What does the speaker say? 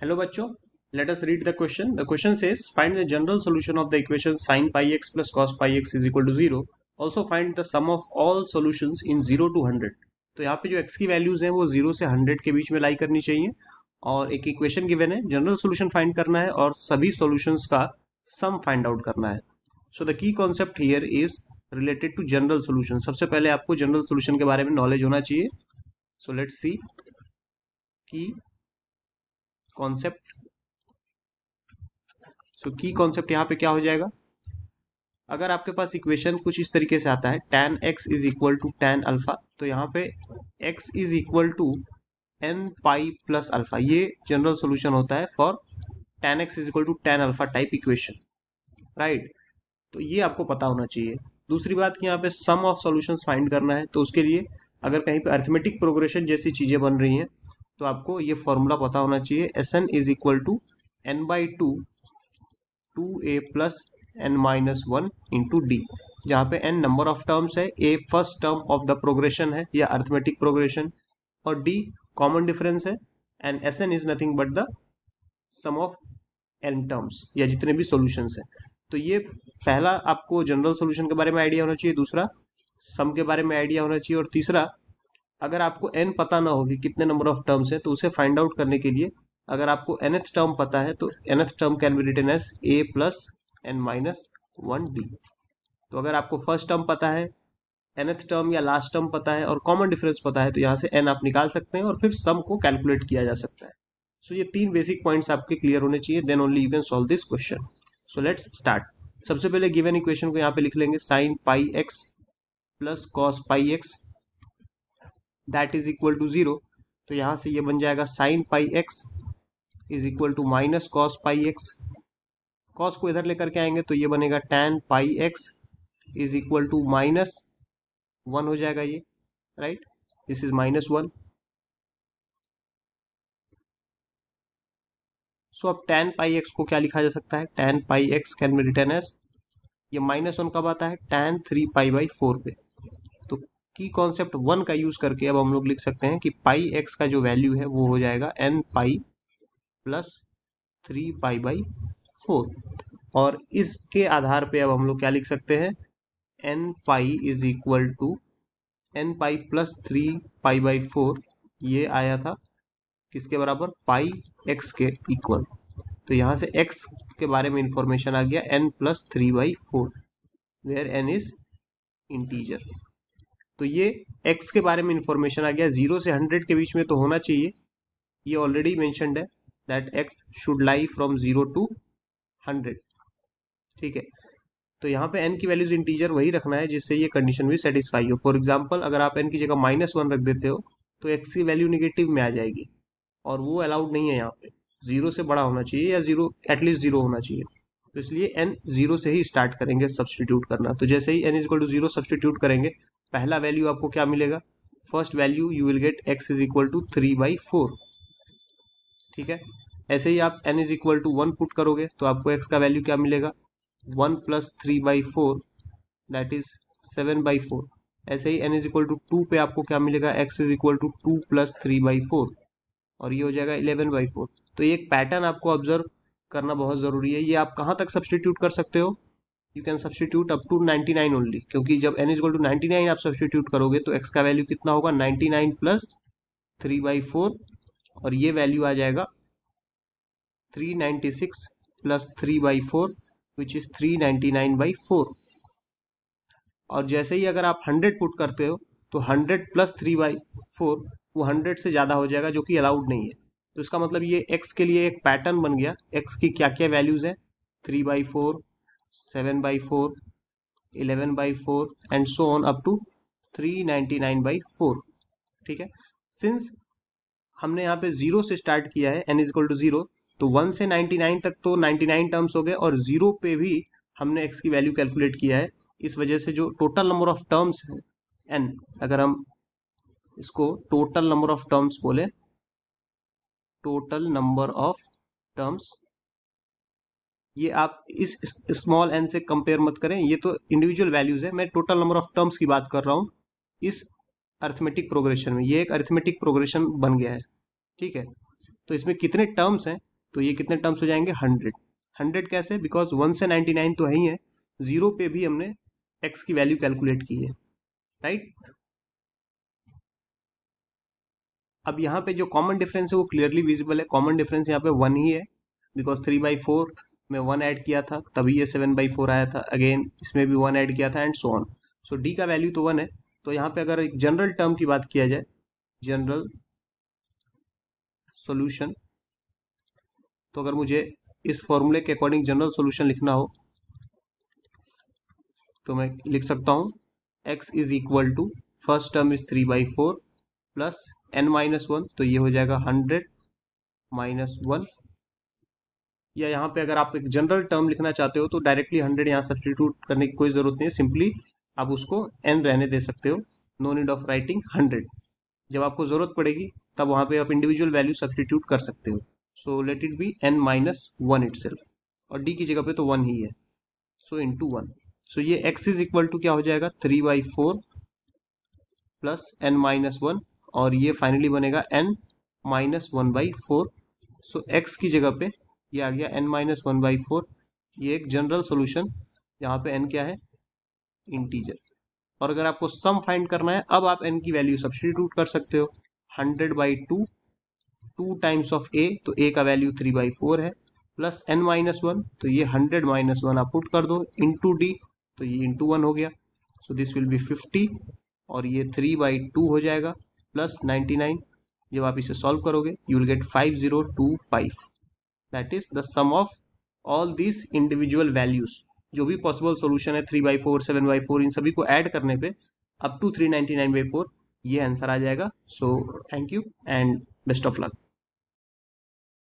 Hello बच्चों, let us read the question. The question says find the general solution of the equation sin pi x plus cos pi x is equal to 0. Also find the sum of all solutions in 0 to 100. तो यहाँ पे जो x की values हैं वो 0 से 100 के बीच में लाई करनी चाहिए और एक इक्वेशन गिवन है, जनरल सोल्यूशन फाइंड करना है और सभी सॉल्यूशंस का सम फाइंड आउट करना है. So the key concept here is related to general solution. सबसे पहले आपको जनरल सोल्यूशन के बारे में नॉलेज होना चाहिए. सो लेट्स सी की कॉन्सेप्ट. सो की कॉन्सेप्ट यहाँ पे क्या हो जाएगा. अगर आपके पास इक्वेशन कुछ इस तरीके से आता है tan x is equal to tan alpha, तो यहाँ पे x is equal to n pi plus alpha, ये जनरल सोल्यूशन होता है for tan x is equal to tan alpha type equation, right. तो ये आपको पता होना चाहिए. दूसरी बात कि यहाँ पे सम ऑफ सॉल्यूशंस फाइंड करना है, तो उसके लिए अगर कहीं पे अरिथमेटिक प्रोग्रेशन जैसी चीजें बन रही हैं तो आपको ये फॉर्मूला पता होना चाहिए. S N is equal to N by two 2a plus n minus one into D, जहाँ पे n नंबर ऑफ टर्म्स है, a first term of the progression है या अर्थमेटिक प्रोग्रेशन, और d कॉमन डिफरेंस है, and S N is nothing but the sum of n terms या जितने भी सॉल्यूशंस हैं. तो ये पहला आपको जनरल सॉल्यूशन के बारे में आइडिया होना चाहिए, दूसरा सम के बारे में आइडिया होना चाहिए, और तीसरा अगर आपको n पता ना हो कि कितने नंबर ऑफ टर्म्स है तो उसे फाइंड आउट करने के लिए अगर आपको nth टर्म पता है तो nth term can be written as a plus n minus one D. तो अगर आपको फर्स्ट टर्म पता है, nth टर्म या लास्ट टर्म पता है और कॉमन डिफरेंस पता है, तो यहाँ से n आप निकाल सकते हैं और फिर सम को कैलकुलेट किया जा सकता है. सो ये तीन बेसिक पॉइंट्स आपके क्लियर होने चाहिए, then only you can solve this question. So let's start. सबसे पहले गिवन इक्वेशन को यहाँ पे लिख लेंगे, sine pi X plus cos pi X that is equal to 0. तो यहाँ से ये बन जाएगा sine pi X is equal to minus cos pi X. Cos को इधर लेकर के आएंगे तो ये बनेगा tan pi X is equal to minus one हो जाएगा ये, right. This is minus one. So अब टैन पाई एक्स को क्या लिखा जा सकता है, tan pi X can be written as, ये माइनस वन कब आता है, टैन 3 पाई बाई 4 पे. तो की कॉन्सेप्ट वन का यूज करके अब हम लोग लिख सकते हैं कि पाई एक्स का जो वैल्यू है वो हो जाएगा N pi plus 3 pi by 4. और इसके आधार पे अब हम लोग क्या लिख सकते हैं, N pi is equal to N pi plus 3 pi by 4, ये आया था किसके बराबर, पाई एक्स के इक्वल. तो यहाँ से एक्स के बारे में इंफॉर्मेशन आ गया n plus 3/4 where n is integer. तो ये x के बारे में इंफॉर्मेशन आ गया. 0 से 100 के बीच में तो होना चाहिए, ये ऑलरेडी मेंशन्ड है that x should lie from 0 to 100. ठीक है. तो यहाँ पे n की वैल्यूज इंटीजर वही रखना है जिससे ये कंडीशन भी सेटिस्फाई हो. फॉर एग्जाम्पल अगर आप n की जगह -1 रख देते हो तो x की वैल्यू निगेटिव में आ जाएगी और वो अलाउड नहीं है. यहाँ पे 0 से बड़ा होना चाहिए या 0 एटलीस्ट 0 होना चाहिए. तो इसलिए n 0 से ही स्टार्ट करेंगे सब्सटीट्यूट करना. तो जैसे ही n is equal to 0 substitute करेंगे, पहला वैल्यू आपको क्या मिलेगा, first value you will get x is equal to 3/4. ठीक है. ऐसे ही आप n is equal to 1 put करोगे तो आपको x का वैल्यू क्या मिलेगा, 1 प्लस 3/4 दैट इज 7/4. ऐसे ही n इज इक्वल टू 2 पे आपको क्या मिलेगा, x is equal to 2 plus 3/4 और ये हो जाएगा 11/4. तो ये एक पैटर्न आपको ऑब्जर्व करना बहुत ज़रूरी है. ये आप कहाँ तक सब्सटीट्यूट कर सकते हो, you can substitute up to 99 only, क्योंकि जब n इज इक्वल टू 99 आप सब्सटीट्यूट करोगे तो x का वैल्यू कितना होगा, 99 प्लस 3/4 और ये वैल्यू आ जाएगा 396 प्लस 3/4 विच इज 399/4. और जैसे ही अगर आप 100 पुट करते हो तो 100 प्लस 3/4 वो 100 से ज़्यादा हो जाएगा जो कि अलाउड नहीं है. तो इसका मतलब ये x के लिए एक पैटर्न बन गया, x की क्या क्या वैल्यूज हैं, 3/4 7/4 11/4 and so on up to 399/4. ठीक है. सिंस हमने यहाँ पे 0 से स्टार्ट किया है, n इज इक्वल टू 0, तो 1 से 99 तक तो 99 टर्म्स हो गए और 0 पे भी हमने x की वैल्यू कैलकुलेट किया है. इस वजह से जो टोटल नंबर ऑफ टर्म्स है n, अगर हम इसको टोटल नंबर ऑफ टर्म्स बोले, टोटल नंबर ऑफ टर्म्स, ये आप इस स्मॉल n से कंपेयर मत करें, ये तो इंडिविजुअल वैल्यूज है. मैं टोटल नंबर ऑफ टर्म्स की बात कर रहा हूँ इस अरिथमेटिक प्रोग्रेशन में. ये एक अरिथमेटिक प्रोग्रेशन बन गया है. ठीक है. तो इसमें कितने टर्म्स हैं तो ये कितने टर्म्स हो जाएंगे 100। 100 कैसे, बिकॉज 1 से 99 तो है ही है, 0 पे भी हमने x की वैल्यू कैलकुलेट की है, राइट। अब यहाँ पे जो कॉमन डिफरेंस है वो क्लियरली विजिबल है। कॉमन डिफरेंस यहाँ पे 1 ही है, बिकॉज 3/4 में 1 ऐड किया था तभी ये 7/4 आया था। अगेन इसमें भी 1 ऐड किया था and so on. So D का वैल्यू तो 1 है। तो यहाँ पे अगर एक जनरल टर्म की बात किया जाए, जनरल सॉल्यूशन, तो अगर मुझे इस फॉर्मूले के अकॉर्डिंग जनरल सॉल्यूशन लिखना हो तो मैं लिख सकता हूँ x is equal to, first term is 3/4 plus n-1, तो ये हो जाएगा 100 -1। या यहाँ पे अगर आप एक जनरल टर्म लिखना चाहते हो तो डायरेक्टली 100 यहाँ सब्सटीट्यूट करने की कोई जरूरत नहीं है, सिंपली आप उसको n रहने दे सकते हो, नो नीड ऑफ राइटिंग 100। जब आपको जरूरत पड़ेगी तब वहां पे आप इंडिविजुअल वैल्यू सब्सटीट्यूट कर सकते हो। So let it be n-1 itself, और d की जगह पे तो 1 ही है, सो इंटू 1। सो ये x इज इक्वल टू क्या हो जाएगा 3/4 प्लस n-1, और ये फाइनली बनेगा n-1/4। सो x की जगह पे ये आ गया n-1/4। ये एक जनरल सॉल्यूशन, यहाँ पे n क्या है, इंटीजर। और अगर आपको सम फाइंड करना है, अब आप n की वैल्यू सब्सटीट्यूट कर सकते हो। 100/2, 2 टाइम्स ऑफ a, तो a का वैल्यू 3/4 है, प्लस n-1, तो ये 100 - 1 आप पुट कर दो, इंटू d, तो ये इंटू 1 हो गया। सो दिस विल बी 50, और ये 3/2 हो जाएगा प्लस 99। जब आप इसे सॉल्व करोगे you will get 5025। That is the sum of all this individual values. जो भी पॉसिबल सॉल्यूशन है 3/4, 7/4, इन सभी को ऐड करने पे अप टू 399/4 ये आंसर आ जाएगा। So thank you and best of luck.